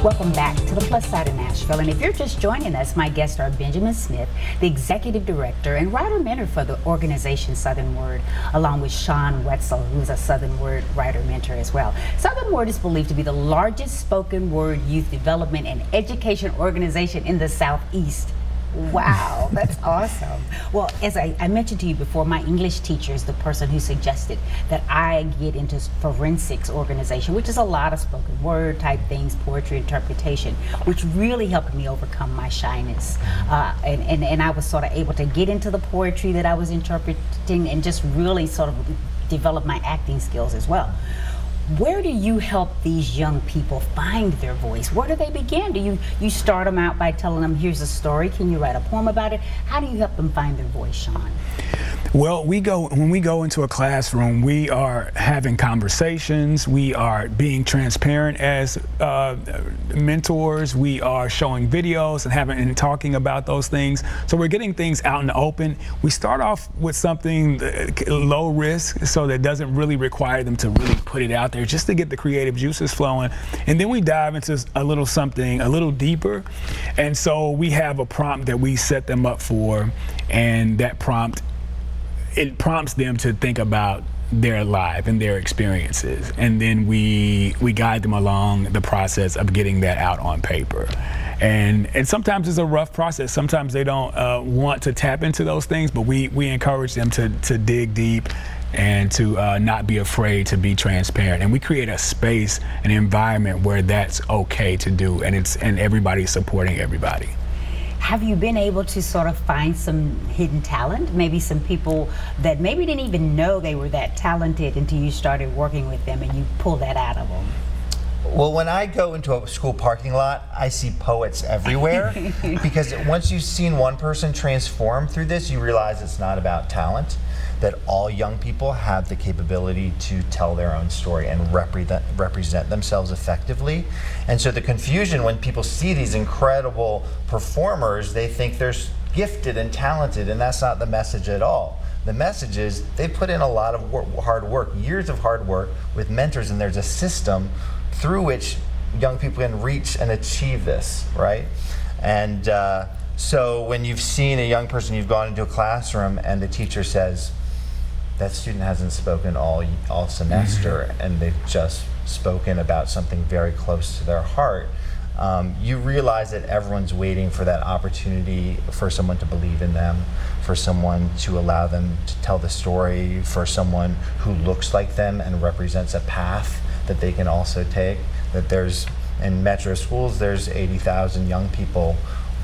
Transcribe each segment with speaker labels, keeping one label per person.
Speaker 1: Welcome back to the Plus Side of Nashville. And if you're just joining us, my guests are Benjamin Smith, the Executive Director and Writer-Mentor for the organization Southern Word, along with Shawn Whitsell, who's a Southern Word Writer-Mentor as well. Southern Word is believed to be the largest spoken word youth development and education organization in the Southeast. Wow, that's awesome. Well, as I mentioned to you before, my English teacher is the person who suggested that I get into forensics organization, which is a lot of spoken word type things, poetry interpretation, which really helped me overcome my shyness. And I was sort of able to get into the poetry that I was interpreting and just really sort of develop my acting skills as well. Where do you help these young people find their voice? Where do they begin? Do you start them out by telling them, here's a story, can you write a poem about it? How do you help them find their voice, Shawn?
Speaker 2: Well, when we go into a classroom, we are having conversations, we are being transparent as mentors, we are showing videos and talking about those things. So we're getting things out in the open. We start off with something low risk, so that doesn't really require them to really put it out there, just to get the creative juices flowing. And then we dive into something a little deeper. And so we have a prompt that we set them up for, and that prompt, it prompts them to think about their life and their experiences, and then we guide them along the process of getting that out on paper. And sometimes it's a rough process. Sometimes they don't want to tap into those things, but we encourage them to dig deep and to not be afraid to be transparent. And we create a space, an environment where that's okay to do, and everybody's supporting everybody.
Speaker 1: Have you been able to sort of find some hidden talent? Maybe some people that maybe didn't even know they were that talented until you started working with them and you pulled that out of them?
Speaker 3: Well, when I go into a school parking lot, I see poets everywhere. Because once you've seen one person transform through this, you realize it's not about talent, that all young people have the capability to tell their own story and represent themselves effectively. And so the confusion when people see these incredible performers, they think they're gifted and talented, and that's not the message at all. The message is they put in a lot of hard work, years of hard work with mentors, and there's a system through which young people can reach and achieve this, right? And so when you've seen a young person, you've gone into a classroom and the teacher says, that student hasn't spoken all semester, and they've just spoken about something very close to their heart, you realize that everyone's waiting for that opportunity for someone to believe in them, for someone to allow them to tell the story, for someone who looks like them and represents a path that they can also take. That there's, in metro schools, there's 80,000 young people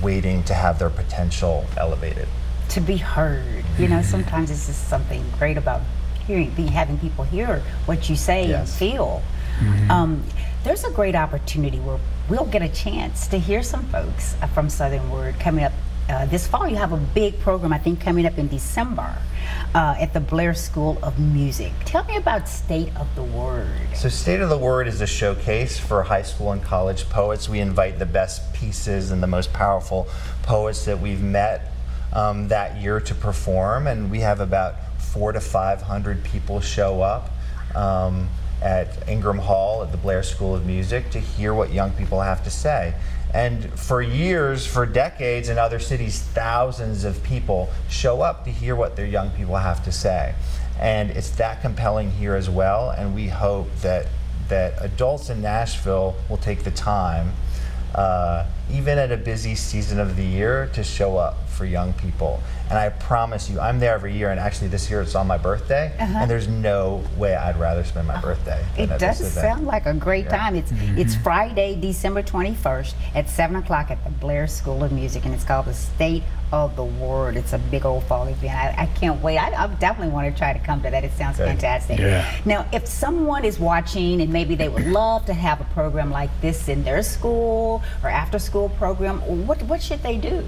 Speaker 3: waiting to have their potential elevated.
Speaker 1: To be heard. You know, sometimes it's just something great about having people hear what you say and feel. There's a great opportunity where we'll get a chance to hear some folks from Southern Word coming up this fall. You have a big program, I think, coming up in December at the Blair School of Music. Tell me about State of the Word.
Speaker 3: So State of the Word is a showcase for high school and college poets. We invite the best pieces and the most powerful poets that we've met that year to perform, and we have about 400 to 500 people show up at Ingram Hall at the Blair School of Music to hear what young people have to say. And for years, for decades in other cities, thousands of people show up to hear what their young people have to say. And it's that compelling here as well, and we hope that adults in Nashville will take the time, even at a busy season of the year, to show up for young people. And I promise you, I'm there every year, and actually this year it's on my birthday, and there's no way I'd rather spend my birthday than
Speaker 1: It does sound like a great time. It's Friday, December 21st at 7 o'clock at the Blair School of Music, and it's called the State of the Word. It's a big old fall event. I can't wait. I definitely want to try to come to that. It sounds fantastic. Now, if someone is watching and maybe they would love to have a program like this in their school or after school program, what should they do?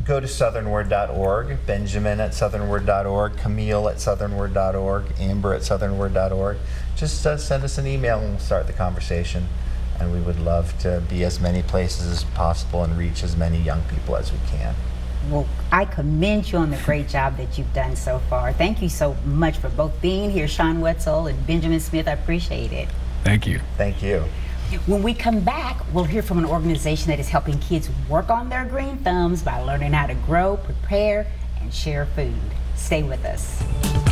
Speaker 3: Go to southernword.org, Benjamin at southernword.org, Camille at southernword.org, Amber at southernword.org. Just send us an email and we'll start the conversation. And we would love to be as many places as possible and reach as many young people as we can.
Speaker 1: Well, I commend you on the great job that you've done so far. Thank you so much for both being here, Shawn Whitsell and Benjamin Smith. I appreciate it.
Speaker 2: Thank you.
Speaker 3: Thank you.
Speaker 1: When we come back, we'll hear from an organization that is helping kids work on their green thumbs by learning how to grow, prepare, and share food. Stay with us.